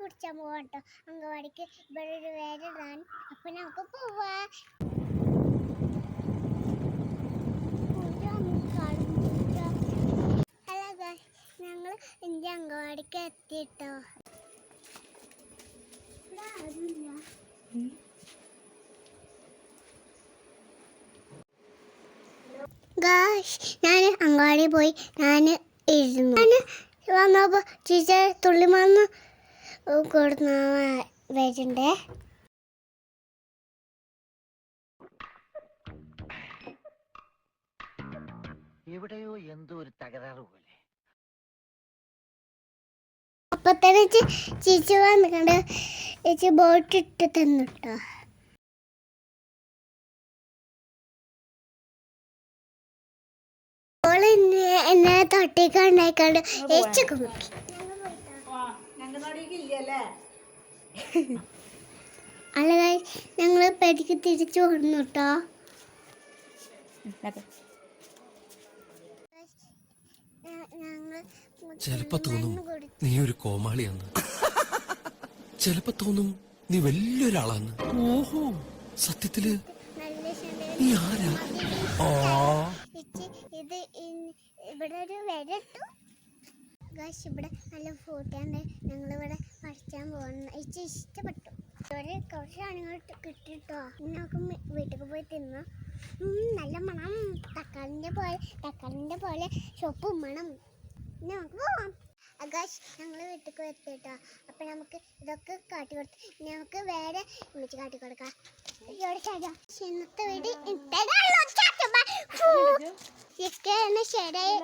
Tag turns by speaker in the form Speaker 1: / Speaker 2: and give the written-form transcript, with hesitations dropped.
Speaker 1: കുടിച്ചാൻ പോവാം കേട്ടോ. അംഗൻവാടിക്ക് ഇവിടെ ഒരു വേരിടാൻ. അപ്പൊ നമുക്ക് പോവാ. ഹലോ ഗായ്സ്, ഞങ്ങൾ എൻ്റെ അംഗൻവാടിക്ക് എത്തിട്ടോ. ഗായ്സ്, ഞാൻ അംഗൻവാടി പോയി ഇരുന്നു. വന്നപ്പോൾ ടീച്ചർ തുള്ളിമണ്ണ് കൊടുന്ന വരുന്നുണ്ടേ.
Speaker 2: എവിടെയോ എന്തോ ഒരു തകരാറ് പോലെ.
Speaker 1: അപ്പൊ തന്നെ ചേച്ചി വന്നിട്ടുണ്ട്. ചേച്ചി ബോട്ട് ഇട്ട് തന്നിട്ടോ. എന്നെ തട്ടിക്കാണ്ടായിക്കാണ്ട് ചേച്ചിക്ക് നോക്കി. അല്ല ഞങ്ങള് പെടിക്ക് തിരിച്ചു വന്നു കേട്ടോ.
Speaker 3: ചിലപ്പോ തോന്നും നീ ഒരു കോമാളിയാന്ന്, ചിലപ്പോ തോന്നും നീ വലിയൊരാളാന്ന്. ഓഹോ, സത്യത്തില് നീ ആരാ?
Speaker 1: ഇത് ഇവിടെ ഒരു വരട്ടു. ഇവിടെ നല്ല ഫോട്ടോണ്ട്. ഞങ്ങളിവിടെ പഠിച്ചാൻ പോകുന്നു. എനിക്ക് ഇഷ്ടപ്പെട്ടു. ഇവിടെ കുറച്ച് സാധനങ്ങൾ കിട്ടിട്ടോ. നമുക്ക് വീട്ടിൽ പോയി തിന്നു. നല്ല മണം. തക്കാളിൻ്റെ പോലെ ചുവപ്പും മണം. നമുക്ക് പോവാം. ആകാശ്, ഞങ്ങൾ വീട്ടിൽ എത്തിട്ടോ. അപ്പം നമുക്ക് ഇതൊക്കെ കാട്ടി കൊടുത്തു. നമുക്ക് വേറെ വിളിച്ച് കാട്ടി കൊടുക്കാം. ഇന്നത്തെ വീട് ശരിയായി